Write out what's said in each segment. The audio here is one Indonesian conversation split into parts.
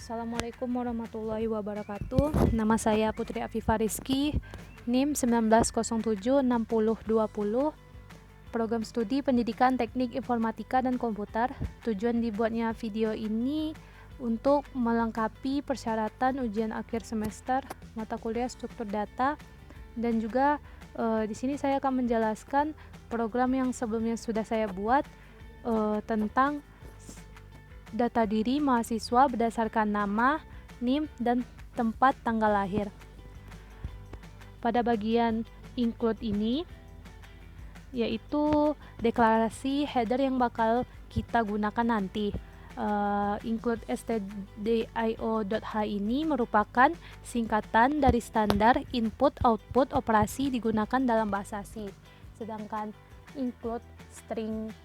Assalamualaikum warahmatullahi wabarakatuh. Nama saya Putri Afifa Rizky, NIM 19076020, Program Studi Pendidikan Teknik Informatika dan Komputer. Tujuan dibuatnya video ini untuk melengkapi persyaratan ujian akhir semester mata kuliah struktur data, dan juga di sini saya akan menjelaskan program yang sebelumnya sudah saya buat tentang data diri mahasiswa berdasarkan nama, NIM, dan tempat tanggal lahir. Pada bagian include ini, yaitu deklarasi header yang bakal kita gunakan nanti. Include stdio.h ini merupakan singkatan dari standar input-output operasi digunakan dalam bahasa C. Sedangkan include string.h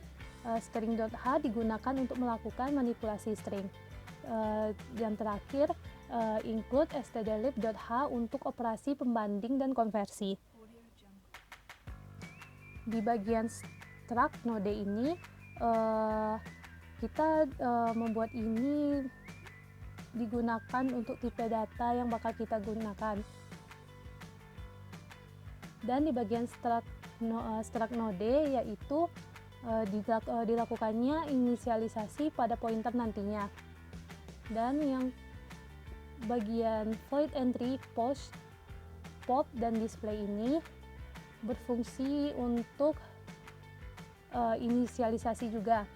digunakan untuk melakukan manipulasi string. Yang terakhir, include stdlib.h untuk operasi pembanding dan konversi. Di bagian struct node ini, kita membuat ini digunakan untuk tipe data yang bakal kita gunakan. Dan di bagian struct node yaitu dilakukannya inisialisasi pada pointer nantinya. Dan yang bagian void entry, post, pop, dan display ini berfungsi untuk inisialisasi juga.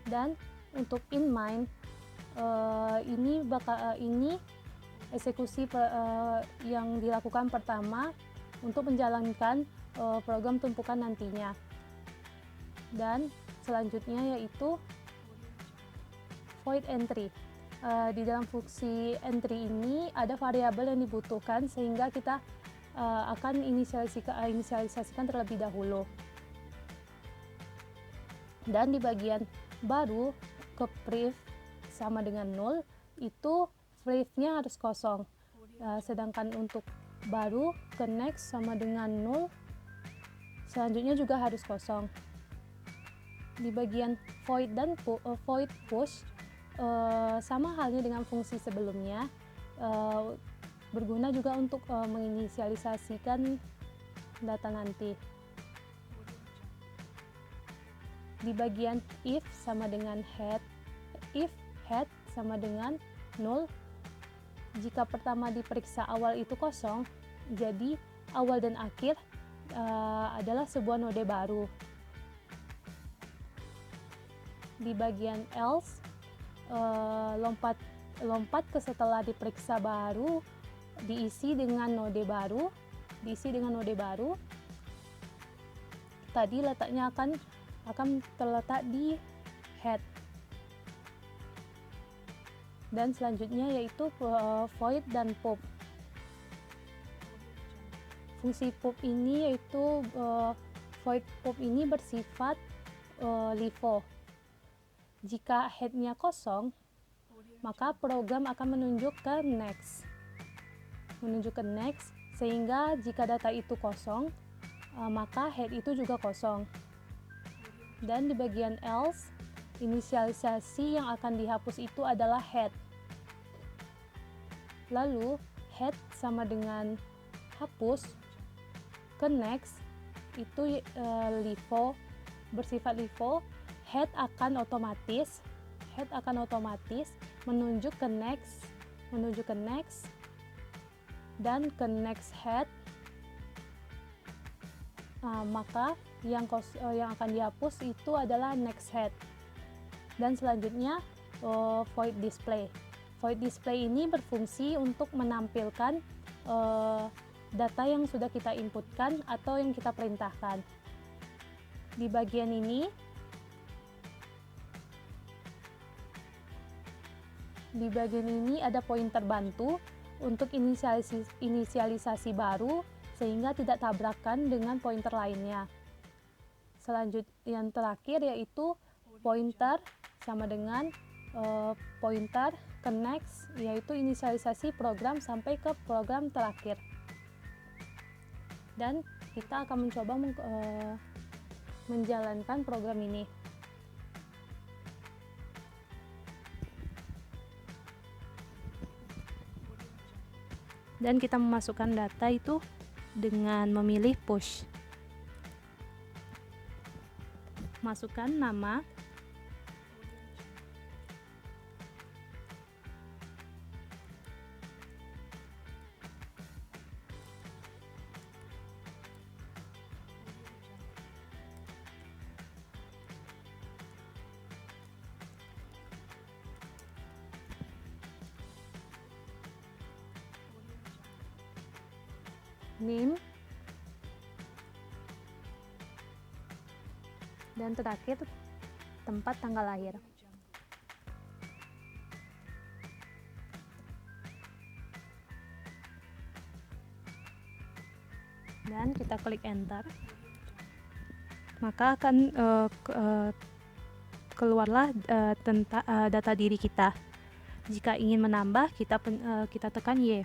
Dan untuk in main ini eksekusi yang dilakukan pertama untuk menjalankan program tumpukan nantinya. Dan selanjutnya yaitu void entry. Di dalam fungsi entry ini ada variabel yang dibutuhkan sehingga kita akan inisialisasikan terlebih dahulu. Dan di bagian baru ke priv sama dengan 0 itu privnya harus kosong. Sedangkan untuk baru ke next sama dengan 0 selanjutnya juga harus kosong. Di bagian void dan void push sama halnya dengan fungsi sebelumnya, berguna juga untuk menginisialisasikan data nanti. Di bagian if sama dengan head, if head sama dengan 0, jika pertama diperiksa awal itu kosong, jadi awal dan akhir adalah sebuah node baru. Di bagian else, lompat ke setelah diperiksa baru diisi dengan node baru. Tadi letaknya akan terletak di head. Dan selanjutnya yaitu void dan pop. Fungsi pop ini yaitu void pop ini bersifat LIFO. Jika headnya kosong, maka program akan menunjuk ke next, sehingga jika data itu kosong, maka head itu juga kosong. Dan di bagian else, inisialisasi yang akan dihapus itu adalah head. Lalu head sama dengan hapus, ke next itu LIFO, bersifat LIFO. Head akan otomatis menunjuk ke next, dan ke next head. Maka yang akan dihapus itu adalah next head. Dan selanjutnya void display. Void display ini berfungsi untuk menampilkan data yang sudah kita inputkan atau yang kita perintahkan. Di bagian ini ada pointer bantu untuk inisialisasi baru sehingga tidak tabrakan dengan pointer lainnya. Selanjutnya yang terakhir yaitu pointer sama dengan pointer ke next, yaitu inisialisasi program sampai ke program terakhir. Dan kita akan mencoba menjalankan program ini. Dan kita memasukkan data itu dengan memilih push. Masukkan nama, name, dan terakhir tempat tanggal lahir. Dan kita klik enter, maka akan keluarlah data diri kita. Jika ingin menambah, kita tekan Y.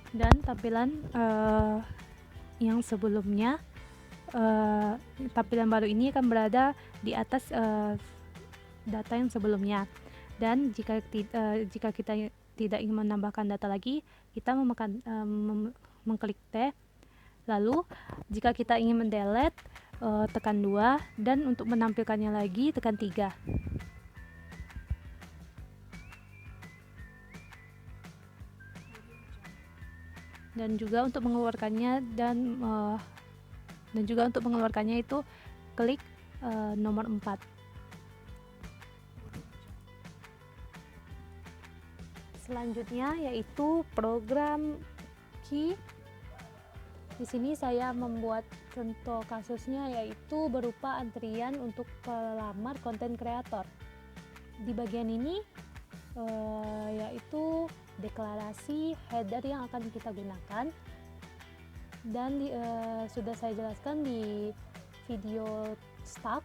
Dan tampilan yang sebelumnya, tampilan baru ini akan berada di atas data yang sebelumnya. Dan jika kita tidak ingin menambahkan data lagi, kita mengklik T. Lalu jika kita ingin mendelete, tekan 2, dan untuk menampilkannya lagi tekan 3. Dan juga untuk mengeluarkannya itu klik nomor 4. Selanjutnya yaitu program key. Di sini saya membuat contoh kasusnya, yaitu berupa antrian untuk pelamar konten kreator. Di bagian ini yaitu deklarasi header yang akan kita gunakan, dan sudah saya jelaskan di video start.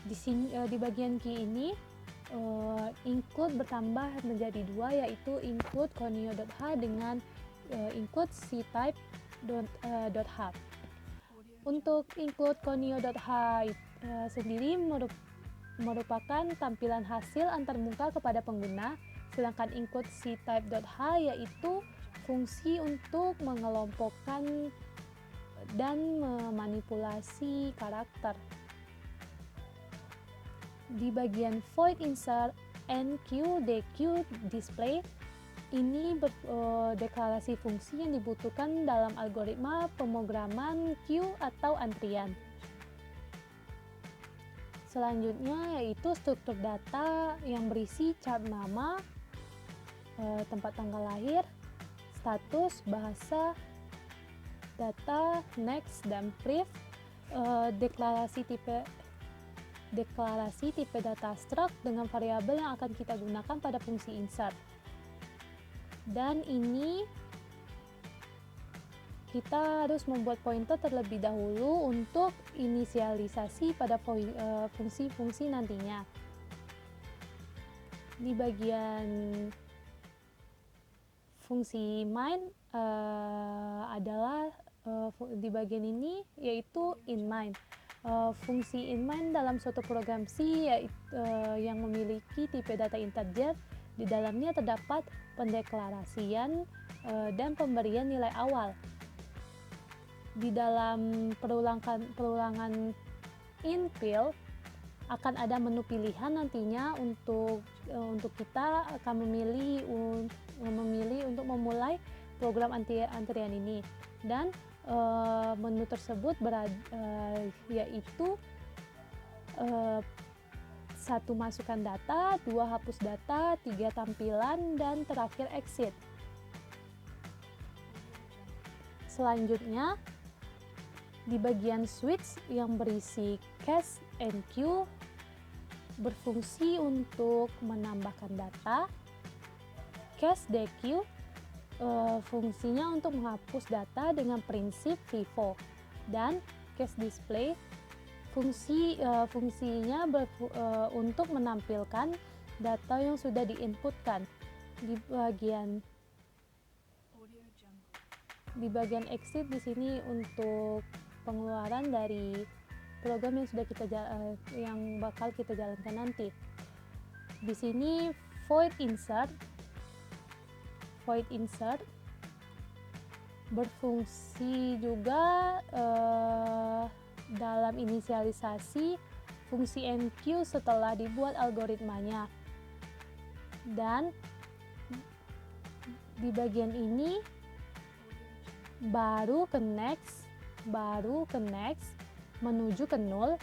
Di bagian key ini include bertambah menjadi 2, yaitu include conio.h dengan include ctype.h. Untuk include conio.h sendiri merupakan tampilan hasil antarmuka kepada pengguna, sedangkan include ctype.h yaitu fungsi untuk mengelompokkan dan memanipulasi karakter. Di bagian void insert enq deq display, ini deklarasi fungsi yang dibutuhkan dalam algoritma pemrograman queue atau antrian. Selanjutnya yaitu struktur data yang berisi chart nama, tempat tanggal lahir, status, bahasa, data, next, dan brief, deklarasi tipe data struct dengan variabel yang akan kita gunakan pada fungsi insert. Dan ini kita harus membuat pointer terlebih dahulu untuk inisialisasi pada fungsi-fungsi nantinya. Di bagian fungsi main adalah di bagian ini yaitu inMain. Fungsi inMain dalam suatu program C yang memiliki tipe data integer. Di dalamnya terdapat pendeklarasian dan pemberian nilai awal. Di dalam perulangan infill akan ada menu pilihan nantinya untuk kita akan memilih untuk memulai program antrian ini, dan menu tersebut yaitu 1 masukkan data, 2 hapus data, 3 tampilan, dan terakhir exit. Selanjutnya di bagian switch yang berisi cache and queue, berfungsi untuk menambahkan data. CacheDequeue fungsinya untuk menghapus data dengan prinsip FIFO. Dan CacheDisplay fungsinya untuk menampilkan data yang sudah diinputkan. Di bagian exit di sini untuk pengeluaran dari program yang bakal kita jalankan nanti. Di sini void insert berfungsi juga dalam inisialisasi fungsi enqueue setelah dibuat algoritmanya. Dan di bagian ini baru ke next menuju ke 0,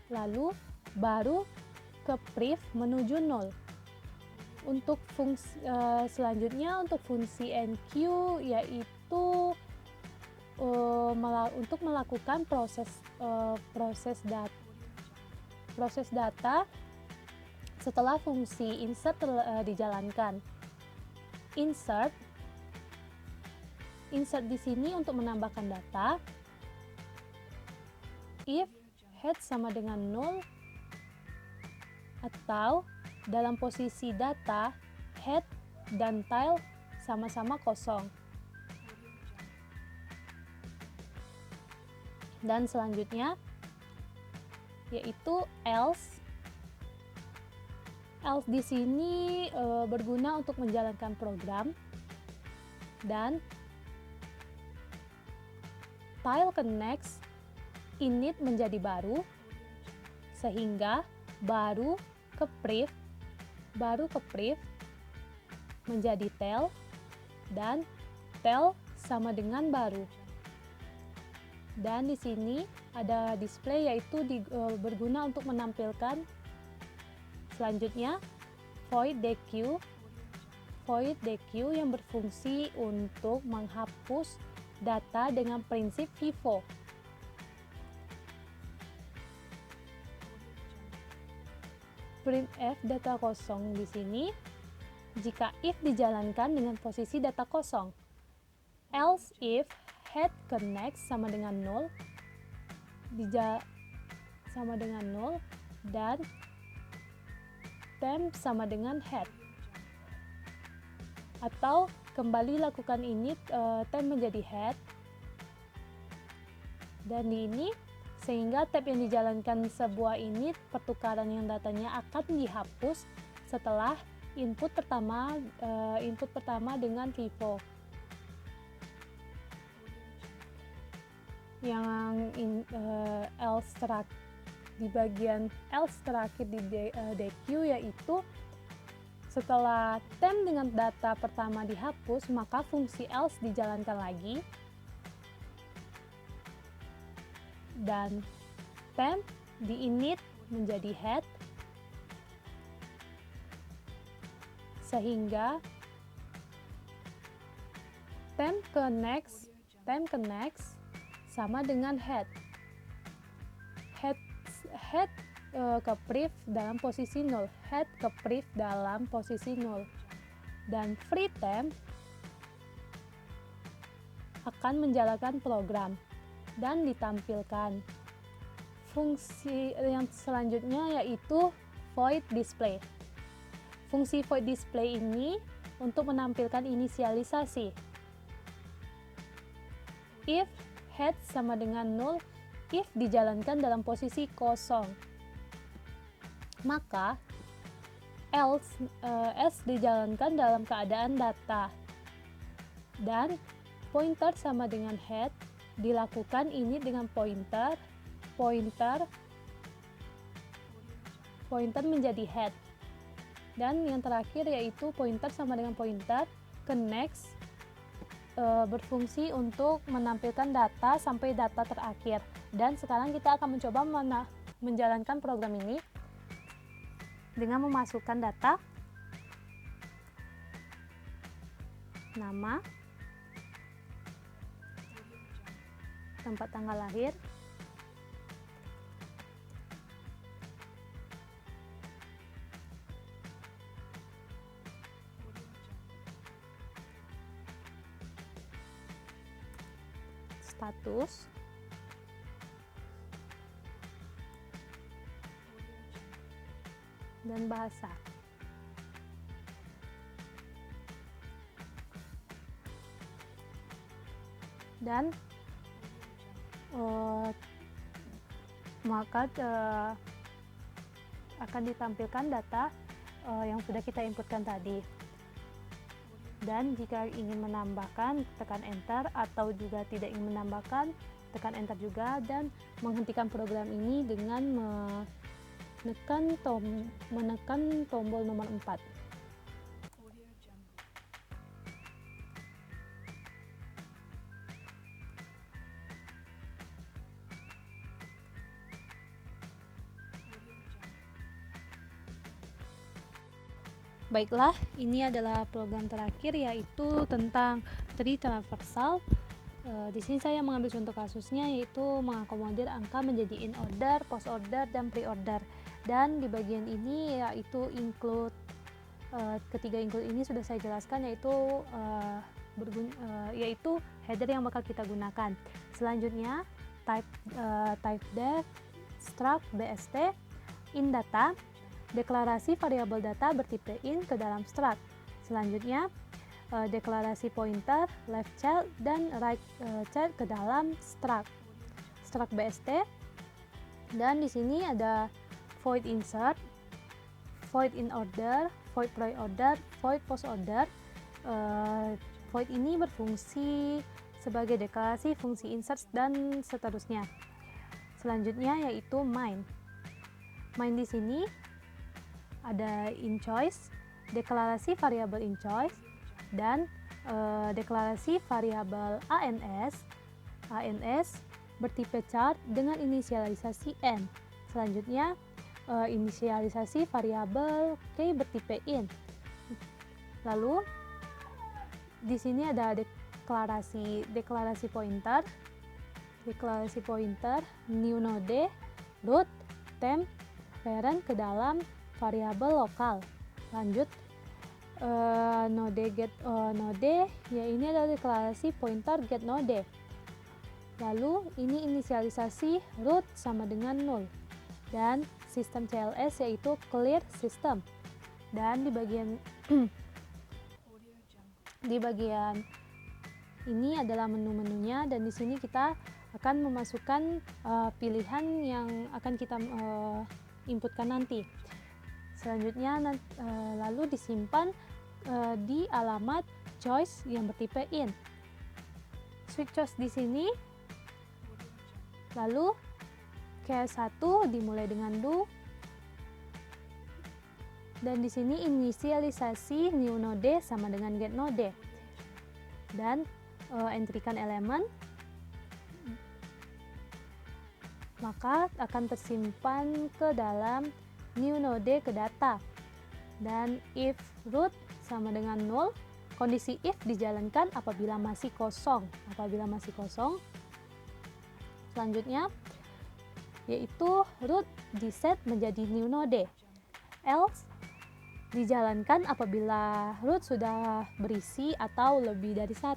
lalu baru ke priv menuju 0. Untuk selanjutnya untuk fungsi enqueue yaitu untuk melakukan proses data setelah fungsi insert dijalankan. Insert di sini untuk menambahkan data. If head sama dengan 0 atau dalam posisi data head dan tail sama-sama kosong. Dan selanjutnya yaitu else. Else di sini berguna untuk menjalankan program. Dan tail ke next, init menjadi baru, sehingga baru ke priv menjadi tail, dan tail sama dengan baru. Dan di sini ada display yaitu berguna untuk menampilkan selanjutnya void dequeue yang berfungsi untuk menghapus data dengan prinsip FIFO. Printf data kosong di sini jika if dijalankan dengan posisi data kosong. Else if head ke next sama dengan 0 dan temp sama dengan head. Atau kembali lakukan init temp menjadi head. Dan di ini sehingga tab yang dijalankan sebuah init pertukaran yang datanya akan dihapus setelah input pertama dengan FIFO. Di bagian else terakhir di dequeue yaitu setelah temp dengan data pertama dihapus, maka fungsi else dijalankan lagi. Dan temp di init menjadi head, sehingga temp ke next sama dengan head ke priv dalam posisi 0, head ke priv dalam posisi 0, dan free temp akan menjalankan program dan ditampilkan. Fungsi yang selanjutnya yaitu void display. Fungsi void display ini untuk menampilkan inisialisasi. If head sama dengan 0, if dijalankan dalam posisi kosong, maka else dijalankan dalam keadaan data. Dan pointer sama dengan head dilakukan ini dengan pointer menjadi head. Dan yang terakhir yaitu pointer sama dengan pointer ke next berfungsi untuk menampilkan data sampai data terakhir. Dan sekarang kita akan mencoba menjalankan program ini dengan memasukkan data, nama, tempat tanggal lahir, status, dan bahasa. Dan maka akan ditampilkan data yang sudah kita inputkan tadi. Dan jika ingin menambahkan, tekan enter, atau juga tidak ingin menambahkan, tekan enter juga, dan menghentikan program ini dengan menekan tombol nomor 4. Baiklah, ini adalah program terakhir, yaitu tentang tree traversal. Di sini saya mengambil contoh kasusnya, yaitu mengakomodir angka menjadi in order, post order, dan pre order. Dan di bagian ini yaitu include, ketiga include ini sudah saya jelaskan, yaitu header yang bakal kita gunakan. Selanjutnya type def, struct bst, in data, deklarasi variabel data bertipe in ke dalam struct. Selanjutnya deklarasi pointer, left child, dan right child ke dalam struct bst. Dan di sini ada void insert, void in order, void pre order, void post order. Void ini berfungsi sebagai deklarasi fungsi insert dan seterusnya. Selanjutnya yaitu main. Main di sini ada in choice, deklarasi variabel in choice, dan deklarasi variabel ans bertipe char dengan inisialisasi n. Selanjutnya inisialisasi variabel k bertipe in. Lalu di sini ada deklarasi pointer, new node, root, temp, parent ke dalam variabel lokal. Lanjut node get node, ya ini adalah deklarasi pointer get node. Lalu ini inisialisasi root sama dengan 0, dan sistem CLS yaitu clear system. Dan di bagian ini adalah menu-menunya, dan di sini kita akan memasukkan pilihan yang akan kita inputkan nanti. Selanjutnya lalu disimpan di alamat choice yang bertipe in. Switch choice di sini. Lalu case 1 dimulai dengan do. Dan di sini inisialisasi new node sama dengan get node. Dan entrykan elemen, maka akan tersimpan ke dalam new node ke data. Dan if root sama dengan 0, kondisi if dijalankan apabila masih kosong. Selanjutnya yaitu root diset menjadi new node. Else dijalankan apabila root sudah berisi atau lebih dari 1.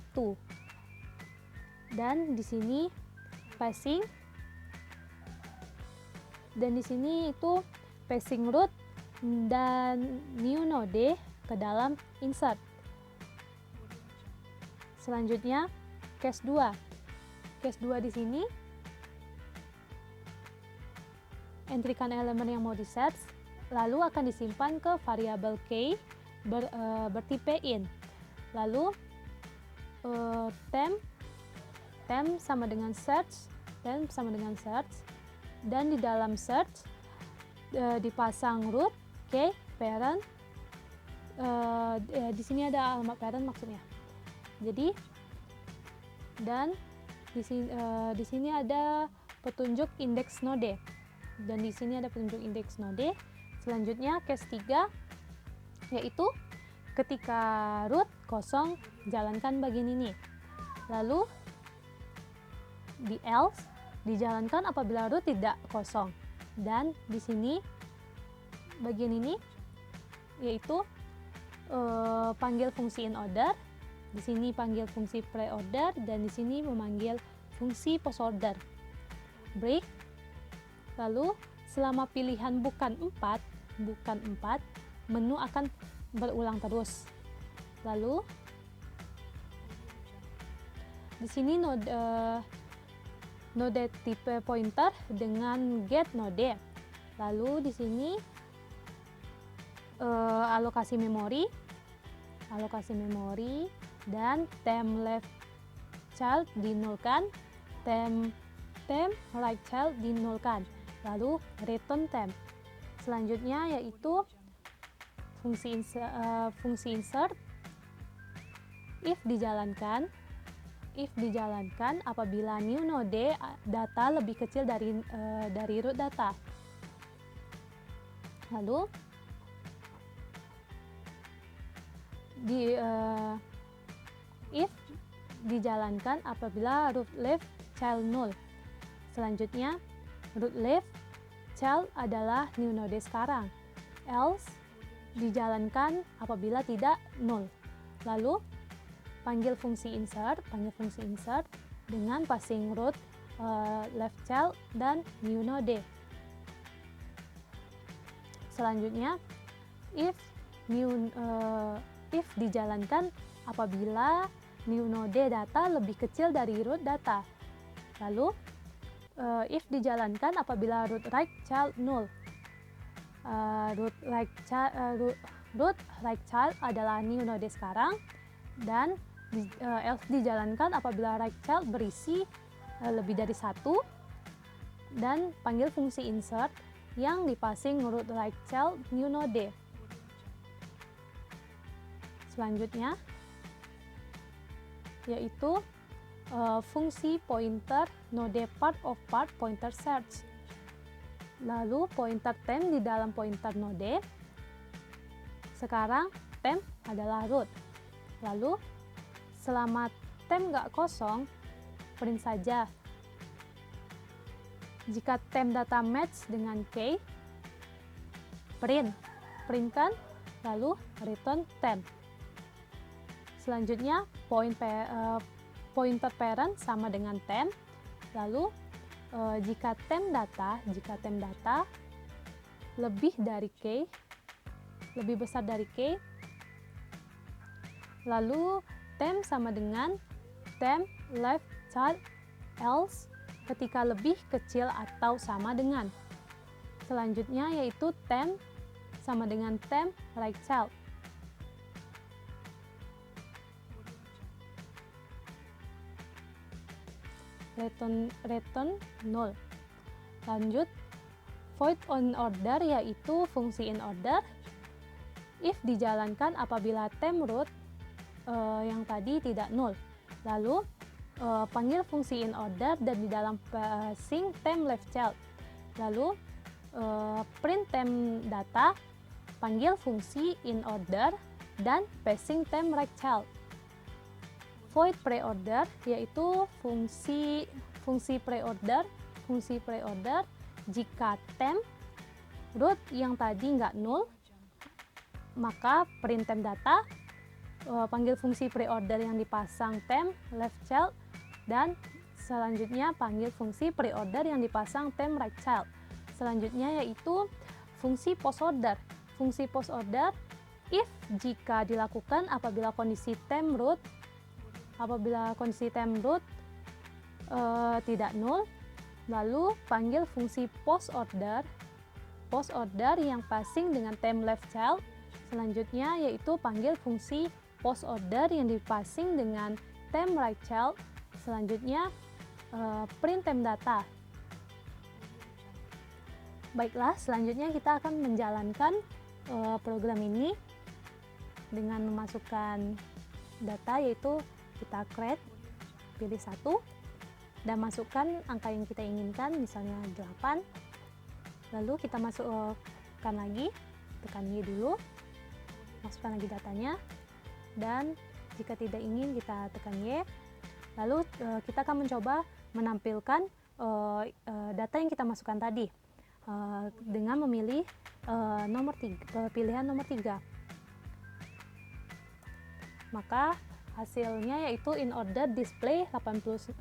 Dan di sini passing, dan di sini itu passing root dan new node ke dalam insert. Selanjutnya case 2. Case 2 di sini entrykan elemen yang mau diset, lalu akan disimpan ke variabel k bertipe in. Lalu temp sama dengan search, dan di dalam search dipasang root, k, parent. Di sini ada alamat parent maksudnya. Jadi, dan di sini ada petunjuk index node. Dan di sini ada petunjuk index node. Selanjutnya case 3 yaitu ketika root kosong, jalankan bagian ini. Lalu di else dijalankan apabila root tidak kosong. Dan di sini bagian ini yaitu panggil fungsi in order, di sini panggil fungsi pre order, dan di sini memanggil fungsi post order. Break. Lalu selama pilihan bukan 4, menu akan berulang terus. Lalu di sini node tipe pointer dengan get node. Lalu di sini alokasi memori dan time left child dinolkan, time right child dinolkan. Lalu return time. Selanjutnya yaitu fungsi insert. If dijalankan apabila new node data lebih kecil dari root data. Lalu if dijalankan apabila root left child null. Selanjutnya root left child adalah new node sekarang. Else dijalankan apabila tidak null. Lalu panggil fungsi insert dengan passing root left child dan new node. Selanjutnya if dijalankan apabila new node data lebih kecil dari root data. Lalu if dijalankan apabila root right child null. Root right child adalah new node sekarang, dan else dijalankan apabila right child berisi lebih dari 1, dan panggil fungsi insert yang dipassing root right child new node. Selanjutnya yaitu fungsi pointer node part pointer search. Lalu pointer temp di dalam pointer node. Sekarang temp adalah root. Lalu selama temp nggak kosong, print saja. Jika temp data match dengan key, printkan, lalu return temp. Selanjutnya pointer parent sama dengan temp. Lalu jika temp data lebih besar dari key, lalu temp sama dengan temp left child else ketika lebih kecil atau sama dengan. Selanjutnya yaitu temp sama dengan temp right child. Return null. Lanjut void on order yaitu fungsi in order. If dijalankan apabila temp root yang tadi tidak null. Lalu panggil fungsi in order dan di dalam passing temp left child. Lalu print temp data, panggil fungsi in order dan passing temp right child. Void preorder yaitu fungsi preorder jika temp root yang tadi nggak null, maka print temp data, panggil fungsi preorder yang dipasang temp left child, dan selanjutnya panggil fungsi preorder yang dipasang temp right child. Selanjutnya yaitu fungsi post order. Fungsi post order if jika dilakukan apabila kondisi temp root tidak null, lalu panggil fungsi post order yang passing dengan temp left child. Selanjutnya yaitu panggil fungsi post order yang dipassing dengan temp right child. Selanjutnya print temp data. Baiklah, selanjutnya kita akan menjalankan program ini dengan memasukkan data, yaitu kita create, pilih 1 dan masukkan angka yang kita inginkan, misalnya 8. Lalu kita masukkan lagi, tekan Y dulu, masukkan lagi datanya, dan jika tidak ingin kita tekan Y. Lalu kita akan mencoba menampilkan data yang kita masukkan tadi dengan memilih pilihan nomor 3. Maka hasilnya yaitu in order display 89,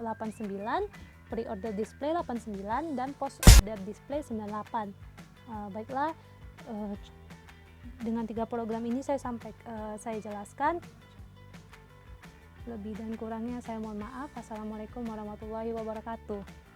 pre-order display 89, dan post order display 98. Baiklah, dengan 3 program ini saya jelaskan. Lebih dan kurangnya saya mohon maaf. Assalamualaikum warahmatullahi wabarakatuh.